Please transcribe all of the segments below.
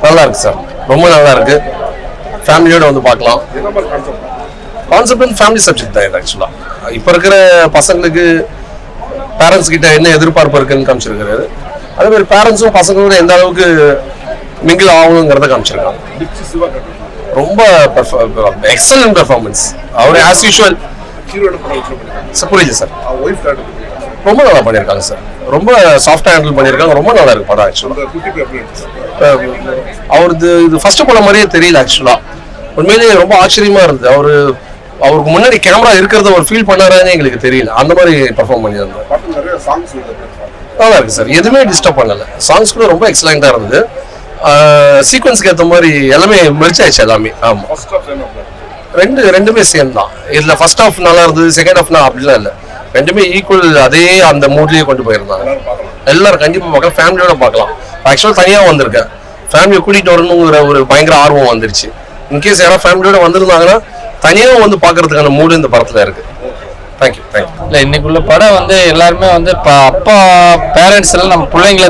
நல்லா இருக்கு சார், ரொம்ப நல்லா இருக்கு. ஃபேமிலியோட வந்து பார்க்கலாம். கான்செப்ட் வந்து ஃபேமிலி சப்ஜெக்ட் தான் இது. ஆக்சுவலாக இப்போ இருக்கிற பசங்களுக்கு பேரண்ட்ஸ் கிட்ட என்ன எதிர்பார்ப்பு இருக்குன்னு காமிச்சிருக்காரு. அதே மாதிரி பேரண்ட்ஸும் பசங்களோட எந்த அளவுக்கு மிங்கிள் ஆகணுங்கிறத காமிச்சிருக்காங்க. ரொம்ப எக்ஸலன்ட் பெர்ஃபார்மன்ஸ். அவர் ஆஸ் யூஷுவல் புரியுது சார், ரொம்ப நல்லா பண்ணியிருக்காங்க சார். ரொம்ப சாஃப்டாக ஹேண்டில் பண்ணியிருக்காங்க. ரொம்ப நல்லா இருக்கு படம். ஆக்சுவலாக அவரது இது ஃபர்ஸ்ட் படம் மாதிரியே தெரியல. ஆக்சுவலாக உண்மையிலேயே ரொம்ப ஆச்சரியமா இருந்தது. அவருக்கு முன்னாடி கேமரா இருக்கிறத ஒரு ஃபீல் பண்ணாரான்னு எங்களுக்கு தெரியல. அந்த மாதிரி பெர்ஃபார்ம் பண்ணியிருந்தார். நல்லா இருக்கு சார், எதுவுமே டிஸ்டர்ப் பண்ணல. சாங்ஸ் கூட ரொம்ப எக்ஸலண்டா இருந்தது. சீக்வன்ஸ்க்கு ஏற்ற மாதிரி எல்லாமே மெர்ஜ் ஆயிடுச்சு எல்லாமே. ஆமாம், ரெண்டுமே சேம் தான். இதில் ஃபர்ஸ்ட் ஹாஃப் நல்லா இருந்தது, செகண்ட் ஹாஃப்னா அப்படிலாம் இல்லை. ரெண்டுமே ஈக்குவல், அதே அந்த மூட்லேயே கொண்டு போயிருந்தாங்க. எல்லாரும் கண்டிப்பாக பார்க்கலாம், ஃபேமிலியோட பார்க்கலாம். ஆக்சுவலாக தனியாக வந்திருக்கேன், ஃபேமிலியை கூட்டிகிட்டு வரணுங்கிற ஒரு பயங்கர ஆர்வம் வந்துருச்சு. இன்கேஸ் யாராவது ஃபேமிலியோட வந்திருந்தாங்கன்னா தனியாக வந்து பார்க்கறதுக்கான மூடு இந்த படத்தில் இருக்குது. தேங்க்யூ. இல்லை, இன்னைக்குள்ள படம் வந்து எல்லாருமே வந்து இப்போ அப்பா பேரண்ட்ஸ் எல்லாம் நம்ம பிள்ளைங்களை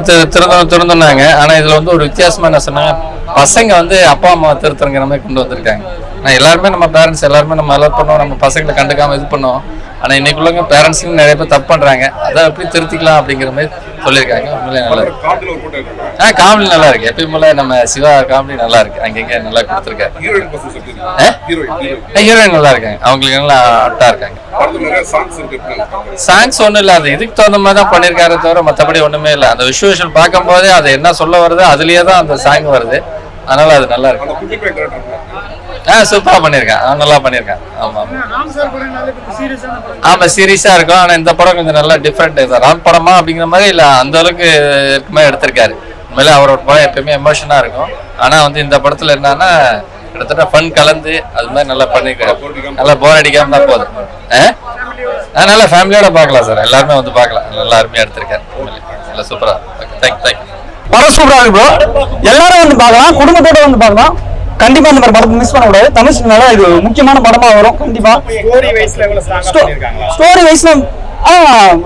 திருந்தோன்னாங்க. ஆனால் இதில் வந்து ஒரு வித்தியாசமாக என்ன சொன்னாங்க, பசங்க வந்து அப்பா அம்மா திருத்தங்கிற மாதிரி கொண்டு வந்திருக்காங்க. ஆனால் எல்லாருமே நம்ம பேரண்ட்ஸ் எல்லாருமே நம்ம அலர்ட் பண்ணோம், நம்ம பசங்களை கண்டுக்காமல் இது பண்ணோம். ஆனால் இன்னைக்குள்ளங்க பேரண்ட்ஸுக்கு நிறைய பேர் தப்பு பண்ணுறாங்க. அதை எப்படி திருத்திக்கலாம் அப்படிங்கிற மாதிரி சொல்லியிருக்காங்க. உண்மையிலே நல்லா இருக்கு. காமெடி நல்லா இருக்கு. எப்பயும் போல நம்ம சிவா காமெடி நல்லா இருக்கு. அங்கங்க நல்லா கொடுத்துருக்காரு. ஹீரோயின் நல்லா இருக்காங்க, அவங்களுக்கு நல்லா அட்டா இருக்காங்க. சாங்ஸ் ஒன்றும் இல்லை, அது இதுக்கு தகுந்த மாதிரி தான் பண்ணியிருக்காரு தவிர மற்றபடி ஒன்றுமே இல்லை. அந்த விஷுவல் பார்க்கும் போதே அது என்ன சொல்ல வருது அதுலேயே தான் அந்த சாங் வருது. அதனால அது நல்லா இருக்கு. சூப்பரா பண்ணியிருக்கேன், நல்லா பண்ணியிருக்கேன். ஆமா சீரியஸா இருக்கும். ஆனா இந்த படம் கொஞ்சம் நல்லா டிஃப்ரெண்ட். ராம் படமா அப்படிங்கிற மாதிரி இல்ல, அந்த அளவுக்கு இருக்குமே எடுத்திருக்காரு. உண்மையிலே அவரோட படம் எப்பயுமே எமோஷனா இருக்கும். ஆனா வந்து இந்த படத்துல என்னன்னா கிட்டத்தட்ட ஃபன் கலந்து அது மாதிரி நல்லா பண்ணிருக்காரு. நல்லா போர் அடிக்காம தான் போதும். நல்லா ஃபேமிலியோட பார்க்கலாம் சார், எல்லாருமே வந்து பார்க்கலாம். நல்லா அருமையா எடுத்திருக்காரு, நல்லா சூப்பரா. தேங்க்யூ. படம் சூப்பரா இருக்கு ப்ரோ, எல்லாரும் வந்து பார்க்கலாம், குடும்பத்தோட வந்து பார்க்கலாம். கண்டிப்பா இந்த மாதிரி படத்தை மிஸ் பண்ண கூடாது. தமிழ் சினிமால இது முக்கியமான படமா வரும் கண்டிப்பா. ஸ்டோரி வைஸ்ல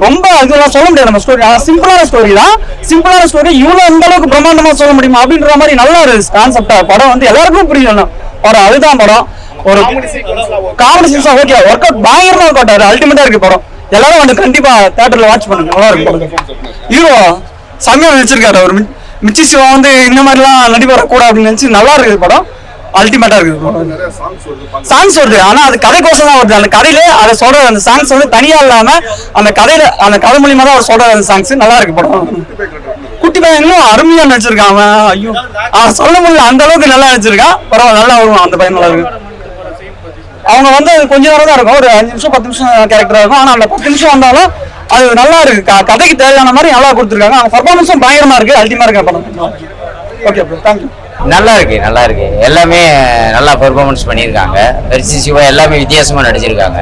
ரொம்ப இதெல்லாம் சொல்ல முடியாது. நம்ம ஸ்டோரி சிம்பிளான ஸ்டோரி தான். சிம்பிளான ஸ்டோரி இவ்வளவு இந்த அளவுக்கு பிரம்மாண்டமா சொல்ல முடியுமா அப்படின்ற மாதிரி நல்லா இருக்கு கான்செப்டா. படம் வந்து எல்லாருக்கும் புரியணும் படம், அதுதான் படம். ஒரு comedy scenes okay, work out பயங்கரமா ஒர்க் அவுட் ஆகுது. அல்டிமேட்டா இருக்கு படம். எல்லாரும் வந்து கண்டிப்பா தியேட்டர்ல வாட்ச் பண்ணுங்க, நல்லா இருக்கு. ஹீரோ செம்மையா நடிச்சிருக்காரு. ஒரு மிச்சி சிவா வந்து இந்த மாதிரிலாம் நடிப்பு வரக்கூடாது அப்படின்னு நினைச்சு நல்லா இருக்குது படம். அல்டிமேட்டா இருக்குது. சாங்ஸ் வருது, ஆனா அது கதைக்கோசம் தான் வருது. அந்த கதையில அதை சொல்ற அந்த சாங்ஸ் வந்து தனியா இல்லாம அந்த கதையில அந்த கதை மூலியமா தான் அவர் சொல்ற அந்த சாங்ஸ் நல்லா இருக்கு படம். குட்டி பையன் இன்னும் அருமையா நடிச்சிருக்கான். ஐயோ சொல்ல முடியல, அந்த அளவுக்கு நல்லா நடிச்சிருக்கான். பரவாயில்ல, நல்லா வருவான் அந்த பையன், நல்லா இருக்கு. அவங்க வந்து கொஞ்ச நேரம் தான் இருக்கும், ஒரு 5 நிமிஷம் 10 நிமிஷம் கேரக்டரா இருக்கும். ஆனா அந்த 10 நிமிஷம் வந்தாலும் அது நல்லா இருக்கு. கதைக்கு தேவையான மாதிரி நல்லா கொடுத்துருக்காங்க. அவங்க பர்ஃபார்மன்ஸும் பயங்கரமா இருக்கு, அல்டிமா இருக்கு படம். Okay bro, thank you. நல்லா இருக்கு. எல்லாமே நல்லா பெர்ஃபார்மன்ஸ் பண்ணியிருக்காங்க. மெர்சி சிவா எல்லாமே வித்தியாசமா நடிச்சிருக்காங்க.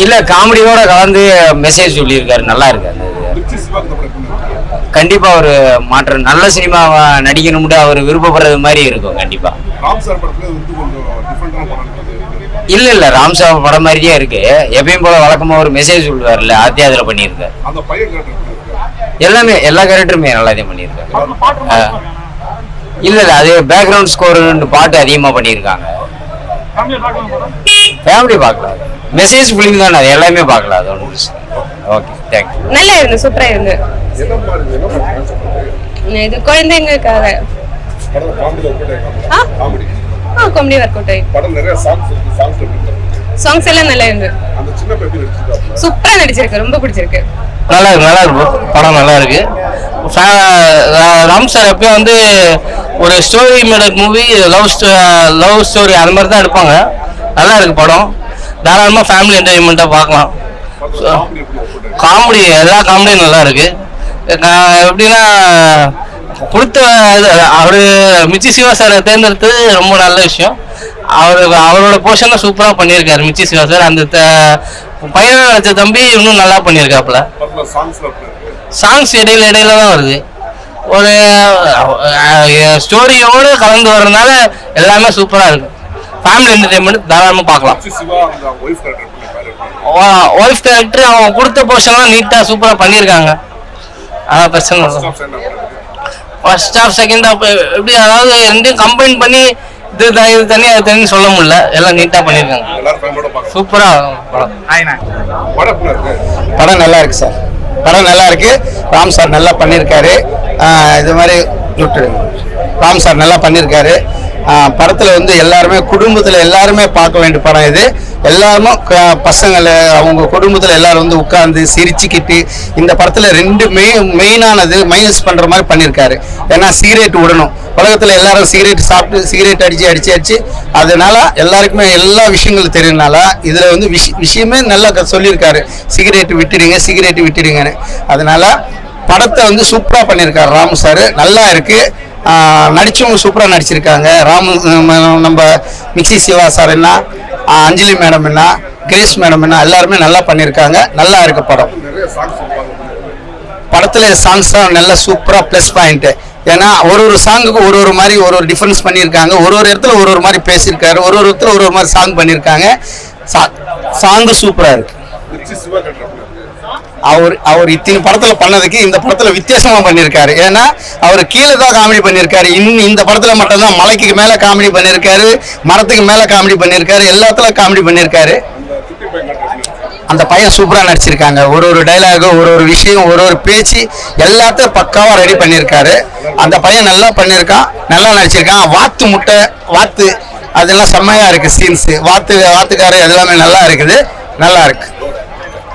இல்ல காமெடியோட கலந்து மெசேஜ் சொல்லியிருக்காரு, நல்லா இருக்கு. அந்த கண்டிப்பா ஒரு மாற்றம், நல்ல சினிமா நடிக்கணும்னு அவர் விருப்பப்படுறது மாதிரி இருக்கும் கண்டிப்பா. இல்ல ராம்சா படம் மாதிரியே இருக்கு. எப்பயும் போல வழக்கமா ஒரு மெசேஜ் சொல்லுவார்ல, அதே அதுல பண்ணியிருக்காரு. எல்லாமே எல்லா கேரக்டருமே நல்லா பண்ணியிருக்காங்க. இல்ல அது பேக்ரவுண்ட் ஸ்கோர் பாட்டு அதிகமா பண்ணியிருக்காங்க. ஃபேமிலி பார்க்கலாம், மெசேஜ் பிலிம் தானே, அது எல்லாமே பார்க்கலாம். அது ஒன்று. Okay, thank you. நல்லா இருந்து, சூப்பரா இருந்து. இது குழந்தைங்களுக்காக காமெடி ஒர்க் அவுட் ஆயிடுச்சு. சாங்ஸ் எல்லாம் நல்லா இருந்து, சூப்பரா நடிச்சிருக்கு, ரொம்ப பிடிச்சிருக்கு. நல்லா இருக்கு படம், நல்லா இருக்கு. ராம் சார் எப்பயும் வந்து ஒரு story made movie, love story அந்த மாதிரி தான் எடுப்பாங்க. நல்லா இருக்கு படம், தாராளமாக ஃபேமிலி என்டர்டைன்மெண்ட்டாக பார்க்கலாம். காமெடி, எல்லா காமெடியும் நல்லா இருக்கு. எப்படின்னா கொடுத்த அவரு மிச்சி சிவா சாரை தேர்ந்தெடுத்தது ரொம்ப நல்ல விஷயம். அவரோட போர்ஷனை சூப்பராக பண்ணியிருக்காரு மிச்சி சிவா சார். அந்த பையனை நினைச்ச தம்பி இன்னும் நல்லா பண்ணியிருக்காப்புல. சாங்ஸ் இடையில தான் வருது. ஒரு ஸ்டோரியோடு கலந்து வர்றதுனால எல்லாமே சூப்பராக இருக்கு. ஃபேமிலி என்டர்டைன்மெண்ட் தாராளமாக பார்க்கலாம். ஒய்ஃப் கேரக்டர் அவங்க கொடுத்த போர்ஷன்லாம் நீட்டாக சூப்பராக பண்ணியிருக்காங்க. அதான் பிரச்சனை. ஃபர்ஸ்ட் ஹாஃப் செகண்ட் ஹாஃப் எப்படி அதாவது ரெண்டையும் கம்பைன் பண்ணி இது தனி அது தனின்னு சொல்ல முடியல, எல்லாம் நீட்டாக பண்ணியிருக்காங்க. சூப்பராக படம் நல்லா இருக்கு சார், படம் நல்லா இருக்கு. ராம் சார் நல்லா பண்ணியிருக்காரு. இது மாதிரி ராம் சார் நல்லா பண்ணியிருக்காரு. படத்தில் வந்து எல்லாருமே குடும்பத்தில் எல்லாருமே பார்க்க வேண்டிய படம் இது. எல்லாருமே பசங்களை அவங்க குடும்பத்தில் எல்லாரும் வந்து உட்கார்ந்து சிரிச்சுக்கிட்டு இந்த படத்தில் ரெண்டு மெயினானது மைனஸ் பண்ணுற மாதிரி பண்ணியிருக்காரு. ஏன்னா சிகரெட் விடணும், உலகத்தில் எல்லாரும் சிகரெட் சாப்பிட்டு சிகரெட் அடிச்சு அதனால எல்லாருக்குமே எல்லா விஷயங்களும் தெரியுதுனால இதில் வந்து விஷயமே நல்லா சொல்லியிருக்காரு, சிகரெட் விட்டுடுங்கன்னு. அதனால படத்தை வந்து சூப்பராக பண்ணியிருக்காரு ராமு சார், நல்லா இருக்கு. நடிச்சவங்க சூப்பராக நடிச்சிருக்காங்க. நம்ம மிக்சி சிவா சார் என்ன, அஞ்சலி மேடம் என்ன, கிரேஸ் மேடம் என்ன, எல்லாருமே நல்லா பண்ணியிருக்காங்க. நல்லா இருக்கு படம். படத்தில் சாங்ஸ்லாம் நல்லா சூப்பராக ப்ளஸ் பாயிண்ட்டு. ஏன்னா ஒரு சாங்குக்கு ஒரு மாதிரி ஒரு டிஃபரன்ஸ் பண்ணியிருக்காங்க. ஒரு இடத்துல ஒரு மாதிரி பேசியிருக்காரு, ஒரு இடத்துல ஒரு மாதிரி சாங் பண்ணியிருக்காங்க. சாங்கு சூப்பராக இருக்கு. அவர் இத்தனை படத்துல பண்ணதுக்கு இந்த படத்துல வித்தியாசமா பண்ணியிருக்காரு. ஏன்னா அவர் கீழே தான் காமெடி பண்ணியிருக்காரு. இன்னும் இந்த படத்துல மட்டும்தான் மலைக்கு மேல காமெடி பண்ணியிருக்காரு, மரத்துக்கு மேல காமெடி பண்ணியிருக்காரு, எல்லாத்துல காமெடி பண்ணியிருக்காரு. அந்த பையன் சூப்பரா நடிச்சிருக்காங்க. ஒரு டைலாகு, ஒரு விஷயம், ஒரு பேச்சு எல்லாத்தையும் பக்காவா ரெடி பண்ணியிருக்காரு. அந்த பையன் நல்லா பண்ணியிருக்கான், நல்லா நடிச்சிருக்கான். வாத்து அதெல்லாம் செம்மையா இருக்கு. சீன்ஸ் வாத்துக்காரு எல்லாமே நல்லா இருக்குது, நல்லா இருக்கு.